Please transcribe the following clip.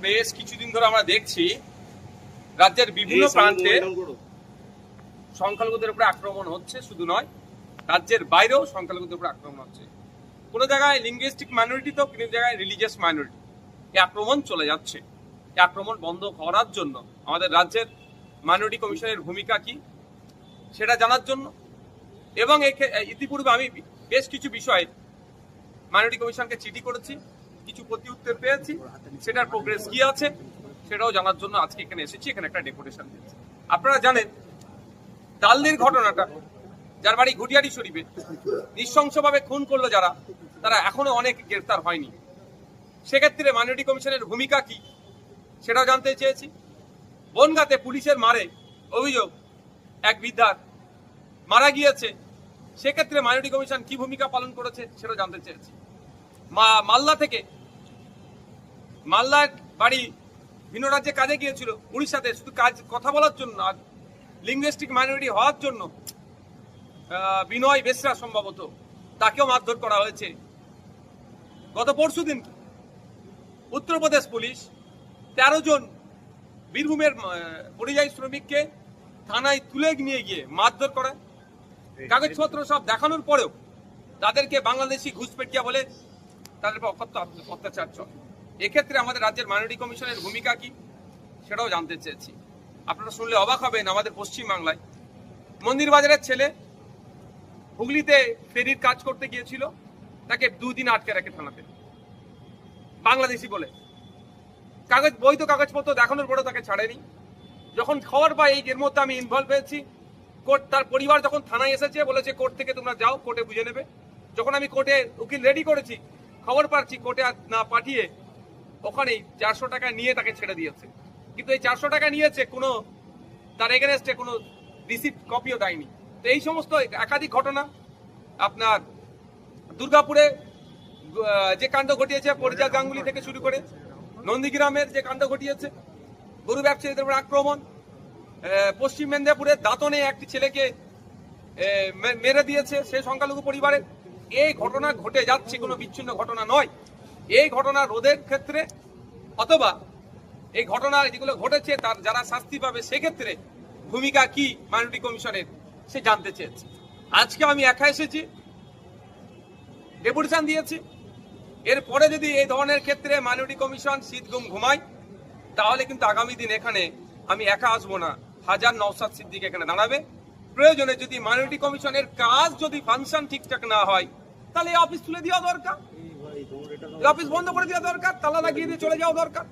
বেশ কিছুদিন ধরে আমরা দেখছি রাজ্যের বিভিন্ন প্রান্তে সংখ্যালঘুদের উপরে আক্রমণ হচ্ছে, শুধু নয় রাজ্যের বাইরেও সংখ্যালঘুদের উপরে আক্রমণ হচ্ছে। কোনো জায়গায় লিঙ্গুইস্টিক মাইনরিটি তো কোনো জায়গায় রিলিজিয়াস মাইনরিটি, এই আক্রমণ চলে যাচ্ছে। এই আক্রমণ বন্ধ করার জন্য আমাদের রাজ্যের মাইনরিটি কমিশনের ভূমিকা কি সেটা জানার জন্য, এবং ইতিপূর্বে আমি বেশ কিছু বিষয়ে মাইনরিটি কমিশনকে চিঠি করেছি, কিছু প্রতি উত্তর পেয়েছি, সেটার প্রোগ্রেস কি আছে সেটাও জানার জন্য আজকে এখানে এসেছি। এখানে একটা ডেপুটেশন দিয়েছি। আপনারা জানেন দালদের ঘটনাটা, যার বাড়ি ঘুটিয়ারি শরীফে নৃশংসভাবে খুন করলো যারা, তারা এখনো অনেক গ্রেফতার হয়নি। সেক্ষেত্রে মাইনরিটি কমিশনের ভূমিকা কি সেটাও জানতে চেয়েছি। বনগাঁতে পুলিশের মারে অভিযোগ এক বৃদ্ধার মারা গিয়েছে, সেক্ষেত্রে মাইনরিটি কমিশন কি ভূমিকা পালন করেছে সেটাও জানতে চেয়েছি। মালদা থেকে, মালদার বাড়ি ভিন্ন রাজ্যে কাজে গিয়েছিল উড়িষ্যাতে, শুধু কথা বলার জন্য আর লিঙ্গুইস্টিক মাইনরিটি হওয়ার জন্য বিনয় বেসরা সম্ভবত, তাকেও মারধর করা হয়েছে। গত পরশুদিন উত্তরপ্রদেশ পুলিশ 13 জন বীরভূমের পরিযায়ী শ্রমিককে থানায় তুলে নিয়ে গিয়ে মারধর করে, কাগজপত্র সব দেখানোর পরেও তাদেরকে বাংলাদেশি ঘুষপেটিয়া বলে তাদের অত্যাচার চলে। এক্ষেত্রে আমাদের রাজ্যের মাইনরিটি কমিশনের ভূমিকা কি সেটাও জানতে চেয়েছি। আপনারা শুনলে অবাক হবেন, আমাদের পশ্চিমবাংলায় মন্দির বাজারের ছেলে হুগলিতে ফেরির কাজ করতে গিয়েছিল, তাকে 2 দিন আটকে রাখে থানাতে বাংলাদেশি বলে। বৈধ কাগজপত্র দেখানোর পরেও তাকে ছাড়েনি। যখন খবর পাই এর মধ্যে আমি ইনভলভ হয়েছি, কোর্ট তার পরিবার যখন থানায় এসেছে বলেছে কোর্ট থেকে তোমরা যাও, কোর্টে বুঝে নেবে। যখন আমি কোর্টে উকিল রেডি করেছি, খবর পাচ্ছি কোর্টে না পাঠিয়ে ওখানেই 400 টাকা নিয়ে তাকে ছেড়ে দিয়েছে। কিন্তু এই 400 টাকা নিয়েছে, কোনো তার এগেনস্টে কোনো রিসিপ্ট কপিও দেয়নি। তো এই সমস্ত একাধিক ঘটনা, আপনার দুর্গাপুরে যে কাণ্ড ঘটিয়েছে পরিচয় গাঙ্গুলি থেকে শুরু করে, নন্দীগ্রামের যে কাণ্ড ঘটিয়েছে গরু ব্যবসায়ীদের উপর আক্রমণ, পশ্চিম মেদিনীপুরের দাঁতনে একটি ছেলেকে মেরে দিয়েছে সে সংখ্যালঘু পরিবারের। এই ঘটনা ঘটে যাচ্ছে, কোনো বিচ্ছিন্ন ঘটনা নয়। এই ঘটনা রোধের ক্ষেত্রে অথবা এই ঘটনা যেগুলো ঘটেছে তার যারা শাস্তি পাবে সেক্ষেত্রে ভূমিকা কি মাইনরিটি কমিশনের সে জানতে চেয়েছে। আজকে আমি একা এসেছি, ডেপুটেশন দিয়েছি। এরপরে যদি এই ধরনের ক্ষেত্রে মাইনরিটি কমিশন শীত ঘুমায়, তাহলে কিন্তু আগামী দিন এখানে আমি একা আসবো না, হাজার নওশাদ সিদ্দিক এখানে দাঁড়াবে। প্রয়োজনে যদি মাইনরিটি কমিশনের কাজ যদি ফাংশন ঠিকঠাক না হয়, তাহলে এই অফিস তুলে দেওয়া দরকার, অফিস বন্ধ করে দেওয়া দরকার, তালা লাগিয়ে দিয়ে চলে যাওয়া দরকার।